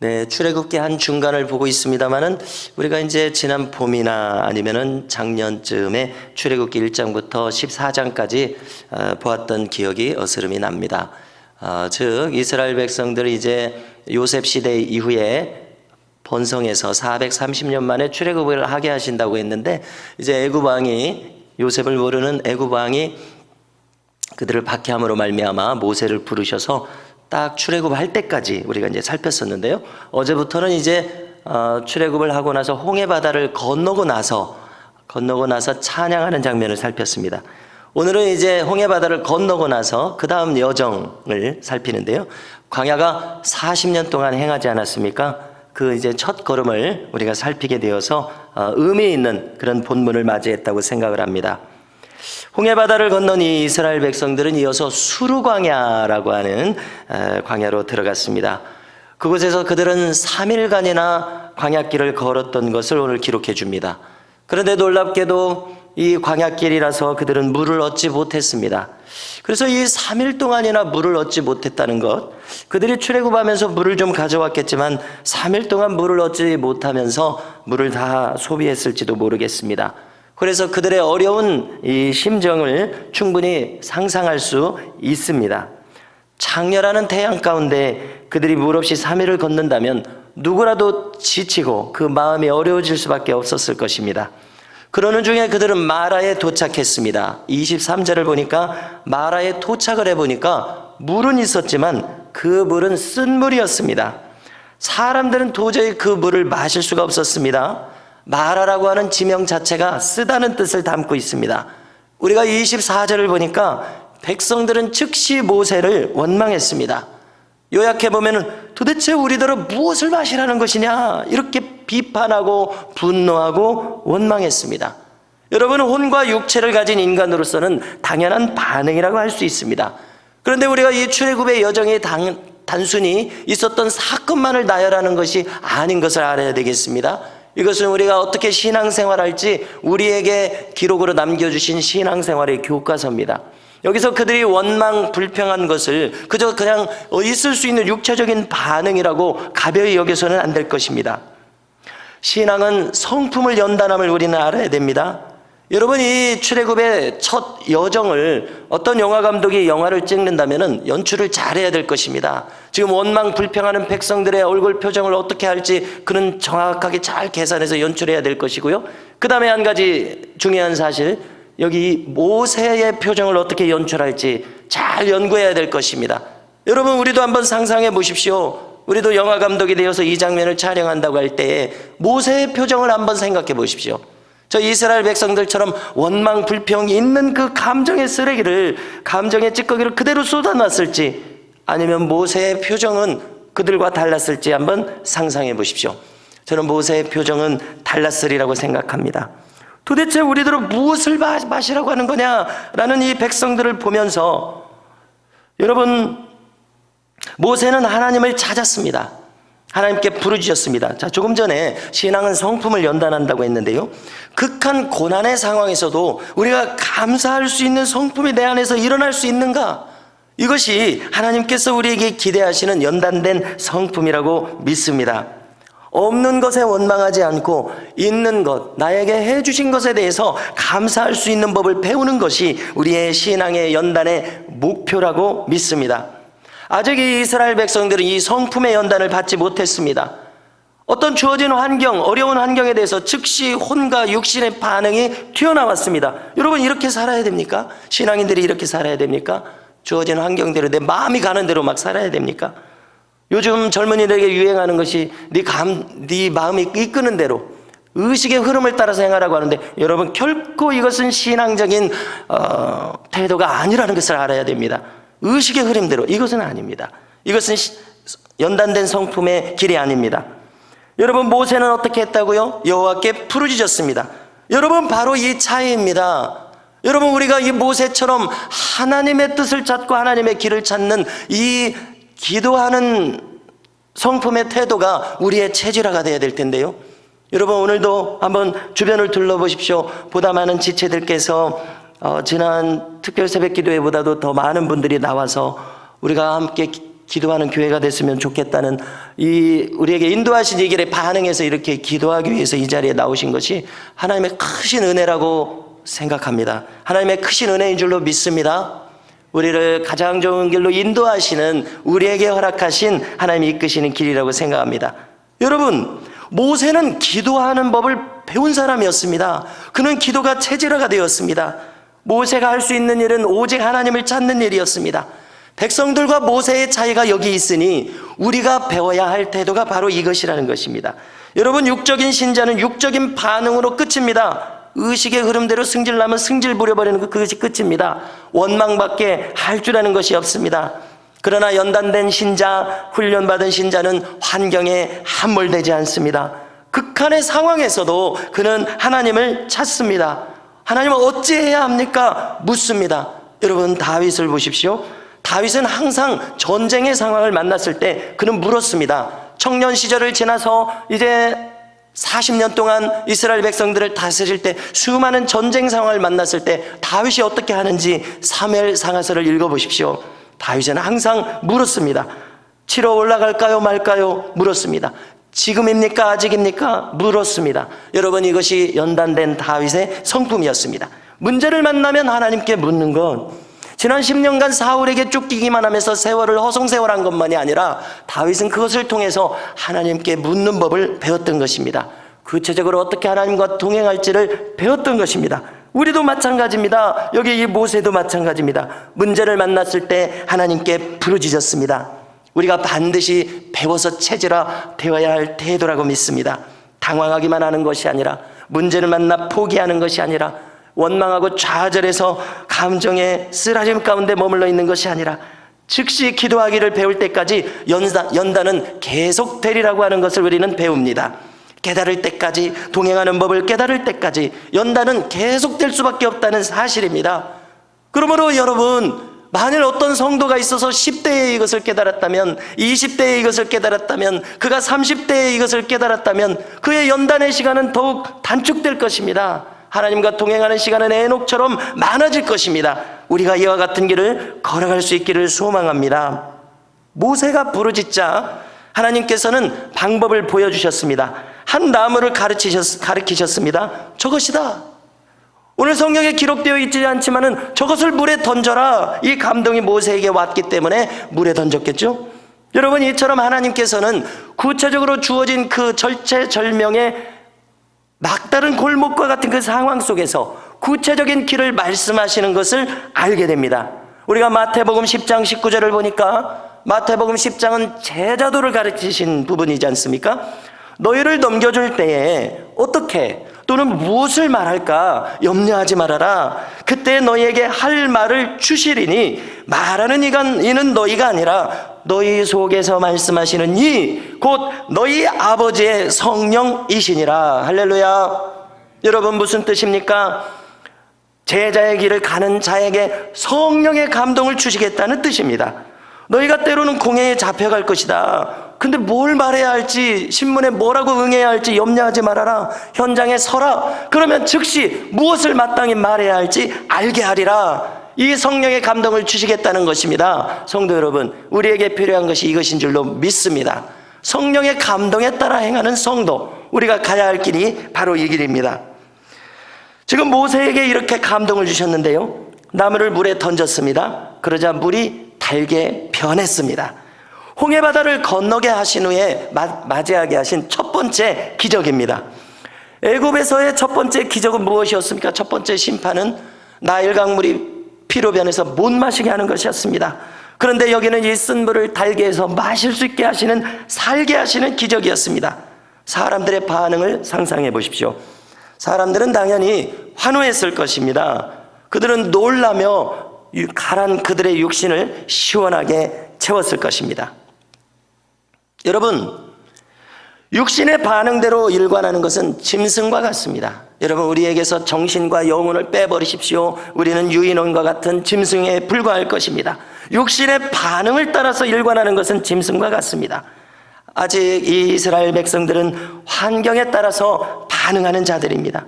네, 출애굽기 한 중간을 보고 있습니다만은 우리가 이제 지난 봄이나 아니면은 작년쯤에 출애굽기 1장부터 14장까지 보았던 기억이 어스름이 납니다. 즉 이스라엘 백성들이 이제 요셉 시대 이후에 번성해서 430년 만에 출애굽을 하게 하신다고 했는데, 이제 애굽 왕이, 요셉을 모르는 애굽 왕이 그들을 박해함으로 말미암아 모세를 부르셔서 딱 출애굽할 때까지 우리가 이제 살폈었는데요. 어제부터는 이제 출애굽을 하고 나서 홍해 바다를 건너고 나서 찬양하는 장면을 살폈습니다. 오늘은 이제 홍해 바다를 건너고 나서 그 다음 여정을 살피는데요. 광야가 40년 동안 행하지 않았습니까? 그 이제 첫 걸음을 우리가 살피게 되어서 의미 있는 그런 본문을 맞이했다고 생각을 합니다. 홍해 바다를 건넌 이 이스라엘 백성들은 이어서 수르 광야라고 하는 광야로 들어갔습니다. 그곳에서 그들은 3일간이나 광야길을 걸었던 것을 오늘 기록해 줍니다. 그런데 놀랍게도 이 광야길이라서 그들은 물을 얻지 못했습니다. 그래서 이 3일 동안이나 물을 얻지 못했다는 것, 그들이 출애굽하면서 물을 좀 가져왔겠지만 3일 동안 물을 얻지 못하면서 물을 다 소비했을지도 모르겠습니다. 그래서 그들의 어려운 이 심정을 충분히 상상할 수 있습니다. 창렬하는 태양 가운데 그들이 물 없이 3일을 걷는다면 누구라도 지치고 그 마음이 어려워질 수밖에 없었을 것입니다. 그러는 중에 그들은 마라에 도착했습니다. 23절을 보니까 마라에 도착을 해보니까 물은 있었지만 그 물은 쓴 물이었습니다. 사람들은 도저히 그 물을 마실 수가 없었습니다. 마라라고 하는 지명 자체가 쓰다는 뜻을 담고 있습니다. 우리가 24절을 보니까 백성들은 즉시 모세를 원망했습니다. 요약해보면 도대체 우리들은 무엇을 마시라는 것이냐, 이렇게 비판하고 분노하고 원망했습니다. 여러분, 혼과 육체를 가진 인간으로서는 당연한 반응이라고 할 수 있습니다. 그런데 우리가 이 출애굽의 여정에 단순히 있었던 사건만을 나열하는 것이 아닌 것을 알아야 되겠습니다. 이것은 우리가 어떻게 신앙생활할지 우리에게 기록으로 남겨주신 신앙생활의 교과서입니다. 여기서 그들이 원망 불평한 것을 그냥 있을 수 있는 육체적인 반응이라고 가벼이 여겨서는 안 될 것입니다. 신앙은 성품을 연단함을 우리는 알아야 됩니다. 여러분, 이 출애굽의 첫 여정을 어떤 영화 감독이 영화를 찍는다면 연출을 잘해야 될 것입니다. 지금 원망 불평하는 백성들의 얼굴 표정을 어떻게 할지 그는 정확하게 잘 계산해서 연출해야 될 것이고요. 그 다음에 한 가지 중요한 사실, 여기 모세의 표정을 어떻게 연출할지 잘 연구해야 될 것입니다. 여러분, 우리도 한번 상상해 보십시오. 우리도 영화 감독이 되어서 이 장면을 촬영한다고 할 때에 모세의 표정을 한번 생각해 보십시오. 저 이스라엘 백성들처럼 원망 불평이 있는 그 감정의 쓰레기를, 감정의 찌꺼기를 그대로 쏟아놨을지, 아니면 모세의 표정은 그들과 달랐을지 한번 상상해 보십시오. 저는 모세의 표정은 달랐으리라고 생각합니다. 도대체 우리들은 무엇을 마시라고 하는 거냐라는 이 백성들을 보면서, 여러분, 모세는 하나님을 찾았습니다. 하나님께 부르짖었습니다. 자, 조금 전에 신앙은 성품을 연단한다고 했는데요, 극한 고난의 상황에서도 우리가 감사할 수 있는 성품이 내 안에서 일어날 수 있는가? 이것이 하나님께서 우리에게 기대하시는 연단된 성품이라고 믿습니다. 없는 것에 원망하지 않고 있는 것, 나에게 해주신 것에 대해서 감사할 수 있는 법을 배우는 것이 우리의 신앙의 연단의 목표라고 믿습니다. 아직 이 이스라엘 백성들은 이 성품의 연단을 받지 못했습니다. 어떤 주어진 환경, 어려운 환경에 대해서 즉시 혼과 육신의 반응이 튀어나왔습니다. 여러분, 이렇게 살아야 됩니까? 신앙인들이 이렇게 살아야 됩니까? 주어진 환경대로 내 마음이 가는 대로 막 살아야 됩니까? 요즘 젊은이들에게 유행하는 것이 네 마음이 이끄는 대로 의식의 흐름을 따라서 행하라고 하는데, 여러분, 결코 이것은 신앙적인 태도가 아니라는 것을 알아야 됩니다. 의식의 흐름대로, 이것은 아닙니다. 이것은 연단된 성품의 길이 아닙니다. 여러분, 모세는 어떻게 했다고요? 여호와께 부르짖었습니다. 여러분, 바로 이 차이입니다. 여러분, 우리가 이 모세처럼 하나님의 뜻을 찾고 하나님의 길을 찾는 이 기도하는 성품의 태도가 우리의 체질화가 되어야 될 텐데요. 여러분, 오늘도 한번 주변을 둘러보십시오. 보다 많은 지체들께서 지난 특별 새벽 기도회보다도 더 많은 분들이 나와서 우리가 함께 기도하는 교회가 됐으면 좋겠다는 우리에게 인도하신 이 길에 반응해서 이렇게 기도하기 위해서 이 자리에 나오신 것이 하나님의 크신 은혜라고 생각합니다. 하나님의 크신 은혜인 줄로 믿습니다. 우리를 가장 좋은 길로 인도하시는, 우리에게 허락하신, 하나님이 이끄시는 길이라고 생각합니다. 여러분, 모세는 기도하는 법을 배운 사람이었습니다. 그는 기도가 체질화가 되었습니다. 모세가 할 수 있는 일은 오직 하나님을 찾는 일이었습니다. 백성들과 모세의 차이가 여기 있으니 우리가 배워야 할 태도가 바로 이것이라는 것입니다. 여러분, 육적인 신자는 육적인 반응으로 끝입니다. 의식의 흐름대로 승질나면 승질 부려버리는 그것이 끝입니다. 원망밖에 할 줄 아는 것이 없습니다. 그러나 연단된 신자, 훈련받은 신자는 환경에 함몰되지 않습니다. 극한의 상황에서도 그는 하나님을 찾습니다. 하나님은 어찌해야 합니까? 묻습니다. 여러분, 다윗을 보십시오. 다윗은 항상 전쟁의 상황을 만났을 때 그는 물었습니다. 청년 시절을 지나서 이제 40년 동안 이스라엘 백성들을 다스릴 때 수많은 전쟁 상황을 만났을 때 다윗이 어떻게 하는지 사무엘 상하서를 읽어보십시오. 다윗은 항상 물었습니다. 치러 올라갈까요 말까요? 물었습니다. 지금입니까 아직입니까? 물었습니다. 여러분, 이것이 연단된 다윗의 성품이었습니다. 문제를 만나면 하나님께 묻는 것, 지난 10년간 사울에게 쫓기기만 하면서 세월을 허송세월한 것만이 아니라 다윗은 그것을 통해서 하나님께 묻는 법을 배웠던 것입니다. 구체적으로 어떻게 하나님과 동행할지를 배웠던 것입니다. 우리도 마찬가지입니다. 여기 이 모세도 마찬가지입니다. 문제를 만났을 때 하나님께 부르짖었습니다. 우리가 반드시 배워서 체질화 되어야 할 태도라고 믿습니다. 당황하기만 하는 것이 아니라, 문제를 만나 포기하는 것이 아니라, 원망하고 좌절해서 감정의 쓰라림 가운데 머물러 있는 것이 아니라, 즉시 기도하기를 배울 때까지 연단은 계속되리라고 하는 것을 우리는 배웁니다. 깨달을 때까지, 동행하는 법을 깨달을 때까지 연단은 계속될 수밖에 없다는 사실입니다. 그러므로 여러분, 만일 어떤 성도가 있어서 10대에 이것을 깨달았다면, 20대에 이것을 깨달았다면, 그가 30대에 이것을 깨달았다면 그의 연단의 시간은 더욱 단축될 것입니다. 하나님과 동행하는 시간은 에녹처럼 많아질 것입니다. 우리가 이와 같은 길을 걸어갈 수 있기를 소망합니다. 모세가 부르짖자 하나님께서는 방법을 보여주셨습니다. 한 나무를 가르치셨습니다. 저것이다. 오늘 성경에 기록되어 있지 않지만은 저것을 물에 던져라. 이 감동이 모세에게 왔기 때문에 물에 던졌겠죠. 여러분, 이처럼 하나님께서는 구체적으로 주어진 그 절체절명의 막다른 골목과 같은 그 상황 속에서 구체적인 길을 말씀하시는 것을 알게 됩니다. 우리가 마태복음 10장 19절을 보니까, 마태복음 10장은 제자도를 가르치신 부분이지 않습니까? 너희를 넘겨줄 때에 어떻게 또는 무엇을 말할까 염려하지 말아라. 그때 너희에게 할 말을 주시리니 말하는 이는 너희가 아니라 너희 속에서 말씀하시는 이 곧 너희 아버지의 성령이시니라. 할렐루야. 여러분, 무슨 뜻입니까? 제자의 길을 가는 자에게 성령의 감동을 주시겠다는 뜻입니다. 너희가 때로는 공회에 잡혀갈 것이다. 근데 뭘 말해야 할지, 신문에 뭐라고 응해야 할지 염려하지 말아라. 현장에 서라. 그러면 즉시 무엇을 마땅히 말해야 할지 알게 하리라. 이 성령의 감동을 주시겠다는 것입니다. 성도 여러분, 우리에게 필요한 것이 이것인 줄로 믿습니다. 성령의 감동에 따라 행하는 성도, 우리가 가야 할 길이 바로 이 길입니다. 지금 모세에게 이렇게 감동을 주셨는데요, 나무를 물에 던졌습니다. 그러자 물이 달게 변했습니다. 홍해바다를 건너게 하신 후에 맞이하게 하신 첫 번째 기적입니다. 애굽에서의 첫 번째 기적은 무엇이었습니까? 첫 번째 심판은 나일 강물이 피로 변해서 못 마시게 하는 것이었습니다. 그런데 여기는 이 쓴 물을 달게 해서 마실 수 있게 하시는, 살게 하시는 기적이었습니다. 사람들의 반응을 상상해 보십시오. 사람들은 당연히 환호했을 것입니다. 그들은 놀라며 가란 그들의 육신을 시원하게 채웠을 것입니다. 여러분, 육신의 반응대로 일관하는 것은 짐승과 같습니다. 여러분, 우리에게서 정신과 영혼을 빼버리십시오. 우리는 유인원과 같은 짐승에 불과할 것입니다. 육신의 반응을 따라서 일관하는 것은 짐승과 같습니다. 아직 이 이스라엘 백성들은 환경에 따라서 반응하는 자들입니다.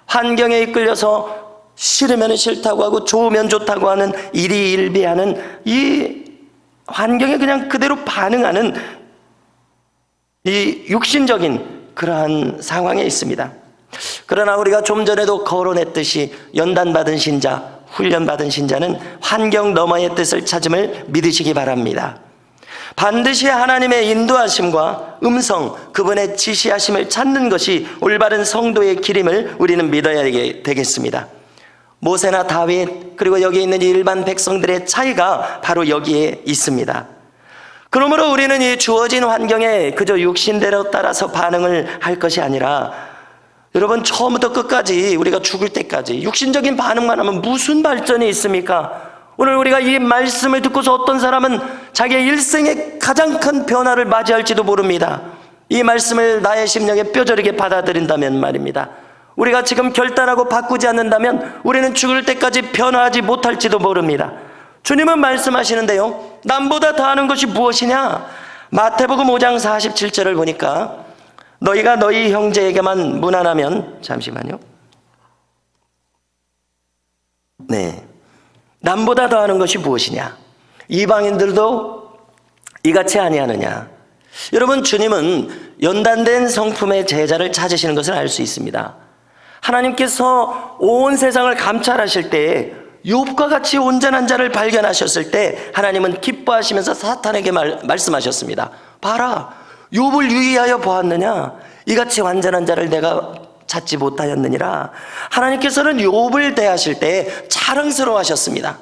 환경에 이끌려서 싫으면 싫다고 하고 좋으면 좋다고 하는 일희일비하는 이 환경에 그냥 그대로 반응하는 이 육신적인 그러한 상황에 있습니다. 그러나 우리가 좀 전에도 거론했듯이 연단받은 신자, 훈련받은 신자는 환경 너머의 뜻을 찾음을 믿으시기 바랍니다. 반드시 하나님의 인도하심과 음성, 그분의 지시하심을 찾는 것이 올바른 성도의 길임을 우리는 믿어야 되겠습니다. 모세나 다윗, 그리고 여기 있는 일반 백성들의 차이가 바로 여기에 있습니다. 그러므로 우리는 이 주어진 환경에 그저 육신대로 따라서 반응을 할 것이 아니라, 여러분, 처음부터 끝까지 우리가 죽을 때까지 육신적인 반응만 하면 무슨 발전이 있습니까? 오늘 우리가 이 말씀을 듣고서 어떤 사람은 자기의 일생의 가장 큰 변화를 맞이할지도 모릅니다. 이 말씀을 나의 심령에 뼈저리게 받아들인다면 말입니다. 우리가 지금 결단하고 바꾸지 않는다면 우리는 죽을 때까지 변화하지 못할지도 모릅니다. 주님은 말씀하시는데요, 남보다 더하는 것이 무엇이냐? 마태복음 5장 47절을 보니까 너희가 너희 형제에게만 무난하면, 잠시만요. 네, 남보다 더하는 것이 무엇이냐? 이방인들도 이같이 아니하느냐? 여러분, 주님은 연단된 성품의 제자를 찾으시는 것을 알 수 있습니다. 하나님께서 온 세상을 감찰하실 때 욥과 같이 온전한 자를 발견하셨을 때 하나님은 기뻐하시면서 사탄에게 말씀하셨습니다. 봐라, 욥을 유의하여 보았느냐? 이같이 완전한 자를 내가 찾지 못하였느니라. 하나님께서는 욥을 대하실 때 자랑스러워하셨습니다.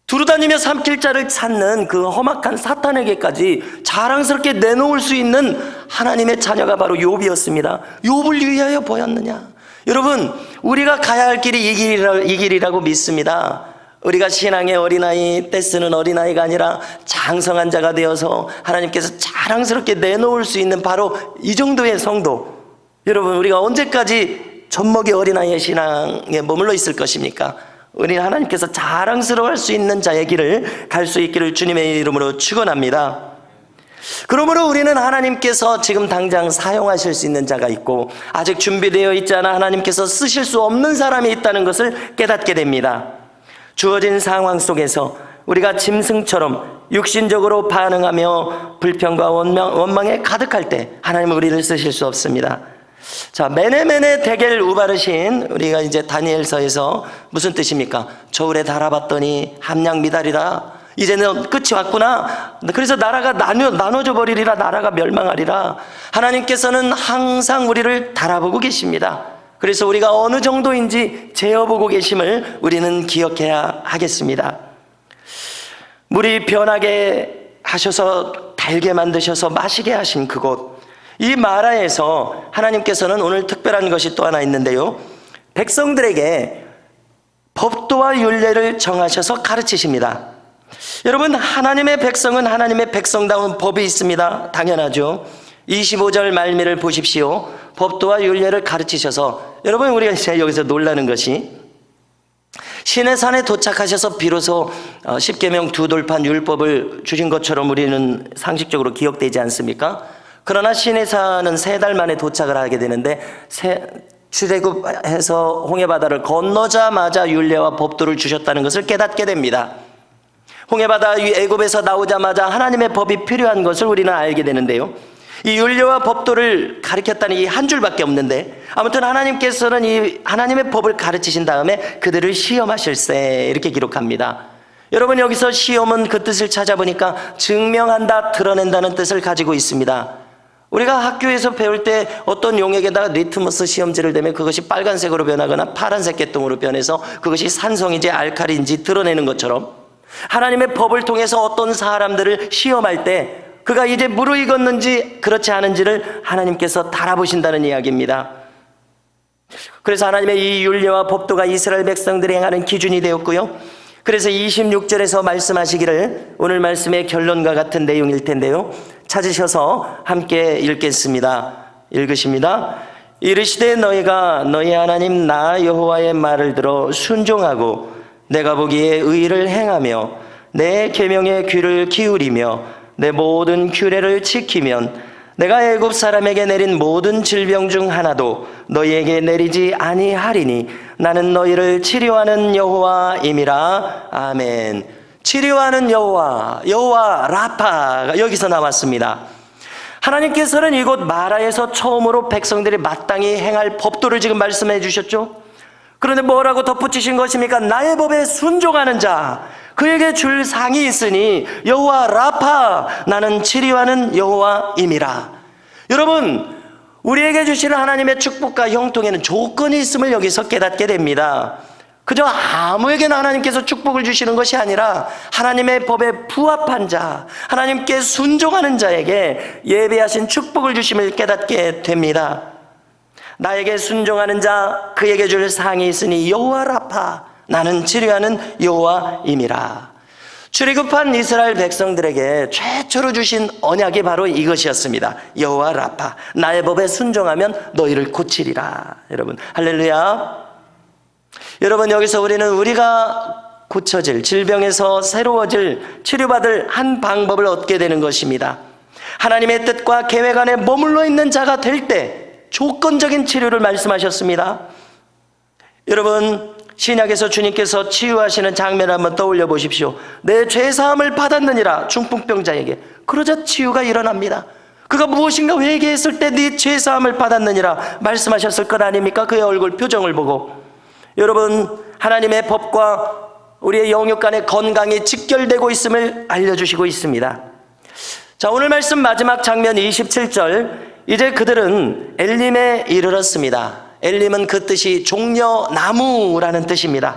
두루다니며 삼킬 자를 찾는 그 험악한 사탄에게까지 자랑스럽게 내놓을 수 있는 하나님의 자녀가 바로 욥이었습니다. 욥을 유의하여 보였느냐? 여러분, 우리가 가야 할 길이 이 길이라고 믿습니다. 우리가 신앙의 어린아이, 떼쓰는 어린아이가 아니라 장성한 자가 되어서 하나님께서 자랑스럽게 내놓을 수 있는 바로 이 정도의 성도. 여러분, 우리가 언제까지 젖먹이 어린아이의 신앙에 머물러 있을 것입니까? 우리 하나님께서 자랑스러워할 수 있는 자의 길을 갈 수 있기를 주님의 이름으로 축원합니다. 그러므로 우리는 하나님께서 지금 당장 사용하실 수 있는 자가 있고 아직 준비되어 있지 않아 하나님께서 쓰실 수 없는 사람이 있다는 것을 깨닫게 됩니다. 주어진 상황 속에서 우리가 짐승처럼 육신적으로 반응하며 불평과 원망에 가득할 때 하나님은 우리를 쓰실 수 없습니다. 자, 메네메네 데겔 우바르신, 우리가 이제 다니엘서에서 무슨 뜻입니까? 저울에 달아봤더니 함량 미달이라, 이제는 끝이 왔구나. 그래서 나라가 나눠져 버리리라, 나라가 멸망하리라. 하나님께서는 항상 우리를 달아보고 계십니다. 그래서 우리가 어느 정도인지 재어보고 계심을 우리는 기억해야 하겠습니다. 물이 변하게 하셔서 달게 만드셔서 마시게 하신 그곳, 이 마라에서 하나님께서는 오늘 특별한 것이 또 하나 있는데요, 백성들에게 법도와 율례를 정하셔서 가르치십니다. 여러분, 하나님의 백성은 하나님의 백성다운 법이 있습니다. 당연하죠. 25절 말미를 보십시오. 법도와 율례를 가르치셔서, 여러분, 우리가 이제 여기서 놀라는 것이 신의 산에 도착하셔서 비로소 십계명 두 돌판 율법을 주신 것처럼 우리는 상식적으로 기억되지 않습니까? 그러나 신의 산은 3달 만에 도착을 하게 되는데 출애굽해서 홍해바다를 건너자마자 율례와 법도를 주셨다는 것을 깨닫게 됩니다. 홍해바다 애굽에서 나오자마자 하나님의 법이 필요한 것을 우리는 알게 되는데요, 이 율례와 법도를 가르쳤다는 이 한 줄밖에 없는데, 아무튼 하나님께서는 이 하나님의 법을 가르치신 다음에 그들을 시험하실세, 이렇게 기록합니다. 여러분, 여기서 시험은 그 뜻을 찾아보니까 증명한다, 드러낸다는 뜻을 가지고 있습니다. 우리가 학교에서 배울 때 어떤 용액에다가 리트머스 시험지를 대면 그것이 빨간색으로 변하거나 파란색 개똥으로 변해서 그것이 산성인지 알칼리인지 드러내는 것처럼, 하나님의 법을 통해서 어떤 사람들을 시험할 때 그가 이제 무르익었는지 그렇지 않은지를 하나님께서 달아보신다는 이야기입니다. 그래서 하나님의 이 율례와 법도가 이스라엘 백성들이 행하는 기준이 되었고요, 그래서 26절에서 말씀하시기를, 오늘 말씀의 결론과 같은 내용일 텐데요, 찾으셔서 함께 읽겠습니다. 읽으십니다. 이르시되 너희가 너희 하나님 나 여호와의 말을 들어 순종하고 내가 보기에 의를 행하며 내 계명에 귀를 기울이며 내 모든 규례를 지키면 내가 애굽 사람에게 내린 모든 질병 중 하나도 너희에게 내리지 아니하리니 나는 너희를 치료하는 여호와임이라. 아멘. 치료하는 여호와 라파가 여기서 나왔습니다. 하나님께서는 이곳 마라에서 처음으로 백성들이 마땅히 행할 법도를 지금 말씀해 주셨죠. 그런데 뭐라고 덧붙이신 것입니까? 나의 법에 순종하는 자, 그에게 줄 상이 있으니 여호와 라파, 나는 치료하는 여호와임이라. 여러분, 우리에게 주시는 하나님의 축복과 형통에는 조건이 있음을 여기서 깨닫게 됩니다. 그저 아무에게나 하나님께서 축복을 주시는 것이 아니라 하나님의 법에 부합한 자, 하나님께 순종하는 자에게 예비하신 축복을 주심을 깨닫게 됩니다. 나에게 순종하는 자, 그에게 줄 상이 있으니 여호와 라파, 나는 치료하는 여호와임이라. 출애굽한 이스라엘 백성들에게 최초로 주신 언약이 바로 이것이었습니다. 여호와 라파, 나의 법에 순종하면 너희를 고치리라. 여러분, 할렐루야. 여러분, 여기서 우리가 고쳐질, 질병에서 새로워질, 치료받을 한 방법을 얻게 되는 것입니다. 하나님의 뜻과 계획 안에 머물러 있는 자가 될 때 조건적인 치료를 말씀하셨습니다. 여러분, 신약에서 주님께서 치유하시는 장면을 한번 떠올려 보십시오. 내 죄사함을 받았느니라, 중풍병자에게. 그러자 치유가 일어납니다. 그가 무엇인가 회개했을 때 네 죄사함을 받았느니라 말씀하셨을 것 아닙니까? 그의 얼굴 표정을 보고. 여러분, 하나님의 법과 우리의 영육 간의 건강이 직결되고 있음을 알려주시고 있습니다. 자, 오늘 말씀 마지막 장면 27절, 이제 그들은 엘림에 이르렀습니다. 엘림은 그 뜻이 종려나무라는 뜻입니다.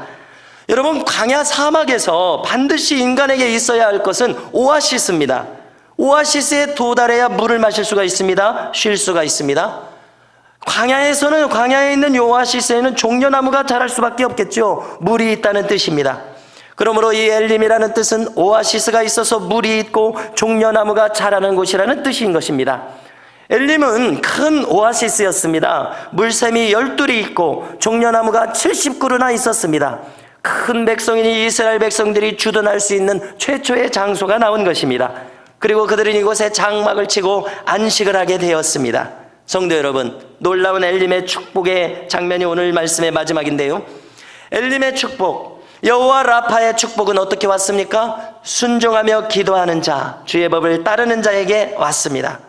여러분, 광야 사막에서 반드시 인간에게 있어야 할 것은 오아시스입니다. 오아시스에 도달해야 물을 마실 수가 있습니다. 쉴 수가 있습니다. 광야에서는, 광야에 있는 이 오아시스에는 종려나무가 자랄 수밖에 없겠죠. 물이 있다는 뜻입니다. 그러므로 이 엘림이라는 뜻은 오아시스가 있어서 물이 있고 종려나무가 자라는 곳이라는 뜻인 것입니다. 엘림은 큰 오아시스였습니다. 물샘이 12리 있고 종려나무가 70그루나 있었습니다. 큰 백성이니 이스라엘 백성들이 주둔할 수 있는 최초의 장소가 나온 것입니다. 그리고 그들은 이곳에 장막을 치고 안식을 하게 되었습니다. 성도 여러분, 놀라운 엘림의 축복의 장면이 오늘 말씀의 마지막인데요. 엘림의 축복, 여호와 라파의 축복은 어떻게 왔습니까? 순종하며 기도하는 자, 주의 법을 따르는 자에게 왔습니다.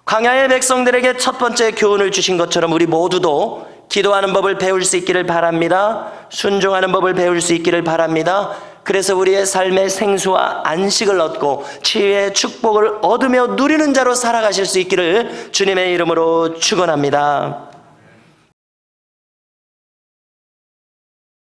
광야의 백성들에게 첫 번째 교훈을 주신 것처럼 우리 모두도 기도하는 법을 배울 수 있기를 바랍니다. 순종하는 법을 배울 수 있기를 바랍니다. 그래서 우리의 삶의 생수와 안식을 얻고 치유의 축복을 얻으며 누리는 자로 살아가실 수 있기를 주님의 이름으로 축원합니다.